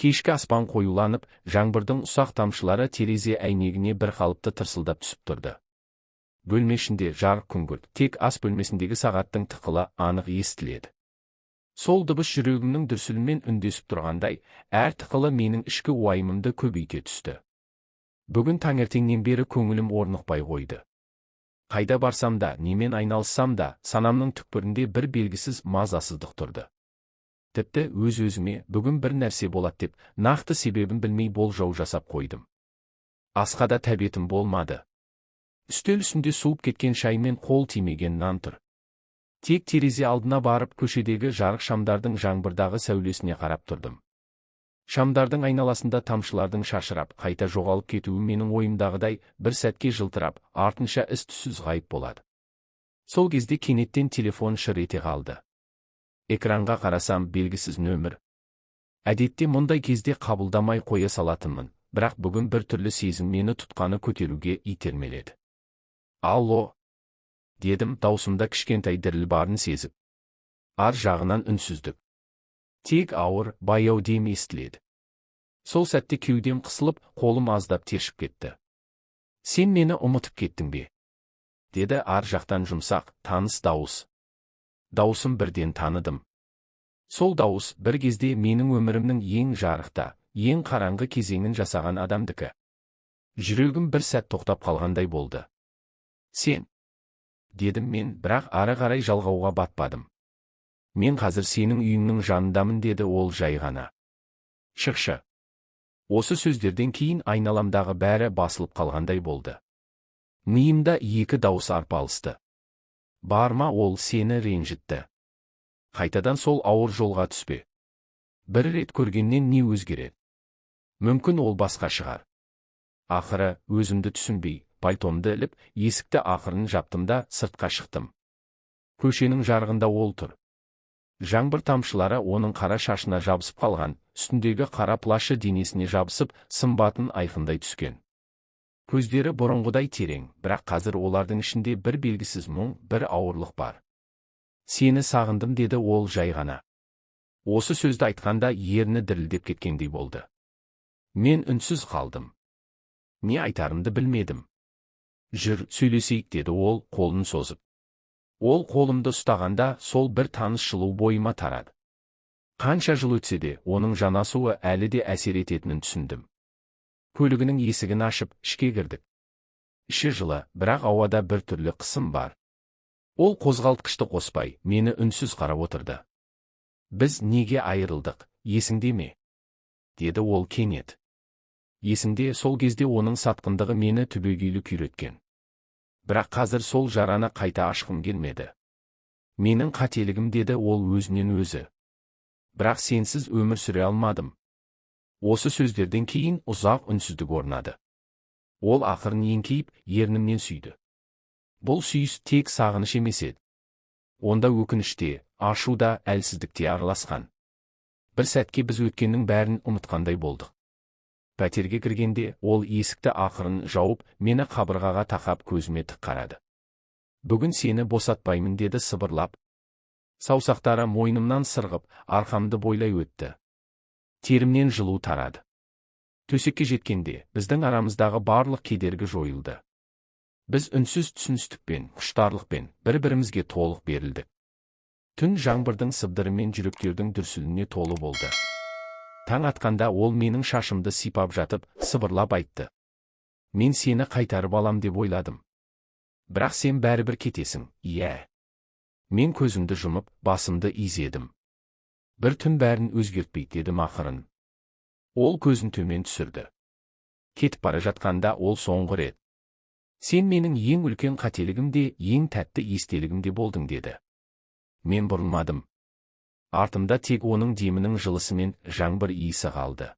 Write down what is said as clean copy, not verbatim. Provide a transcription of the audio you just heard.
Кешкі аспан қоюланып, жаңбырдың ұсақ тамшылары терезе әйнегіне бір қалыпты тырсылдап түсіп тұрды. Бөлме ішінде жарық күңгірт, тек ас бөлмесіндегі сағаттың тықылы анық естіледі. Сол дыбыс жүрегімнің дүрсілімен үндесіп тұрғандай, әр тықылы менің ішкі уайымымды көбейте түсті. Бүгін таңертеңнен бері көңілім орнықпай қойды. Қайда барсам да, немен айналыссам да, санамның түкпірінде бір белгісіз мазасыздық тұрды. Тіпті өз-өзіме бүгін бір нәрсе болады деп, нақты себебін білмей болжау жасап қойдым. Асқа да тәбетім болмады. Үстел үстінде суып кеткен шай мен қол тимеген нан тұр. Тек терезе алдына барып көшедегі жарық шамдардың жаңбырдағы сәулесіне қарап тұрдым. Шамдардың айналасында тамшылардың шашырап, қайта жоғалып кетуі менің ойымдағыдай бір сәтке жылтырап, артынша із-түссіз ғайып болады. Сол кезде кенеттен телефон шыр ете қалды. Экранға қарасам белгісіз нөмір. Әдетте мұндай кезде қабылдамай қоя салатынмын, бірақ бүгін бір түрлі сезім мені тұтқаны көтеруге итермеледі. Алло, дедім, даусымда кішкентай діріл барын сезіп. Ар жағынан үнсіздік. Тек ауыр, баяу дем естіледі. Сол сәтте кеудем қысылып, қолым аздап тершіп кетті. Сен мені ұмытып кеттің бе? Деді ар жақтан жұмсақ, таныс дауыс. Дауысым бірден таныдым. Сол дауыс бір кезде менің өмірімнің ең жарықта, ең қараңғы кезеңін жасаған адамдікі. Жүрегім бір сәт тоқтап қалғандай болды. Сен, дедім мен, бірақ ары қарай жалғауға батпадым. Мен қазір сенің үйіңнің жанындамын, деді ол жай ғана. Шықшы. Осы сөздерден кейін айналамдағы бәрі басылып қалғандай болды. Миымда екі дауыс арпалысты. Барма, ол сені ренжітті. Қайтадан сол ауыр жолға түспе. Бір рет көргеннен не өзгереді? Мүмкін ол басқа шығар. Ақыры, өзімді түсінбей, пальтомды іліп, есікті ақырын жаптым да сыртқа шықтым. Көшенің жарығында ол тұр. Жаңбыр тамшылары оның қара шашына жабысып қалған, үстіндегі қара плашы денесіне жабысып, сымбатын айқындай түскен. Көздері бұрынғыдай терең, бірақ қазір олардың ішінде бір белгісіз мұң, бір ауырлық бар. Сені сағындым, деді ол жай ғана. Осы сөзді айтқанда ерні дірілдеп кеткендей болды. Мен үнсіз қалдым. Не айтарымды білмедім. Жүр, сөйлесейік, деді ол, қолын созып. Ол қолымды ұстағанда сол бір таныс жылу бойыма тарады. Қанша жыл өтсе де, оның жанасуы әлі де әсер ететінін түсіндім. Көлігінің есігін ашып, ішке кірдік. Іші жылы, бірақ ауада бір түрлі қысым бар. Ол қозғалтқышты қоспай, мені үнсіз қарап отырды. Біз неге айырылдық, есіңде ме? Деді ол кенет. Есімде, сол кезде оның сатқындығы мені түбегейлі күйреткен. Бірақ қазір сол жараны қайта ашқым келмеді. Менің қателігім, деді ол өзінен өзі. Бірақ сенсіз өмір сүре алмадым. Осы сөздерден кейін ұзақ үнсіздік орнады. Ол ақырын еңкейіп, ернімнен сүйді. Бұл сүйіс тек сағыныш емес еді. Онда өкініште, ашуда, әлсіздікте араласқан. Бір сәтке біз өткеннің бәрін ұмытқандай болдық. Пәтерге кіргенде, ол есікті ақырын жауып, мені қабырғаға тақап көзіме тік қарады. Бүгін сені босатпаймын, деді сыбырлап. Саусақтары мойнымнан сырғып, арқамды бойлай өтті. Терімнен жылу тарады. Төсекке жеткенде, біздің арамыздағы барлық кедергі жойылды. Біз үнсіз түсіністікпен, құштарлықпен, бір-бірімізге толық берілдік. Түн жаңбырдың сыбдыры мен жүректердің дүрсіліне толы болды. Таң атқанда ол менің шашымды сипап жатып, сыбырлап айтты. Мен сені қайтарып алам деп ойладым. Бірақ сен бәрібір кетесің, иә. Мен көзімді жұмып, басымды изедім. Бір түн бәрін өзгертпей, дедім ақырын. Ол көзін төмен түсірді. Кетіп бара жатқанда ол соңғы рет. Сен менің ең үлкен қателігімде, ең тәтті естелігімде болдың, деді. Мен бұрылмадым. Артымда тек оның демінің жылысы мен жаңбыр иісі қалды.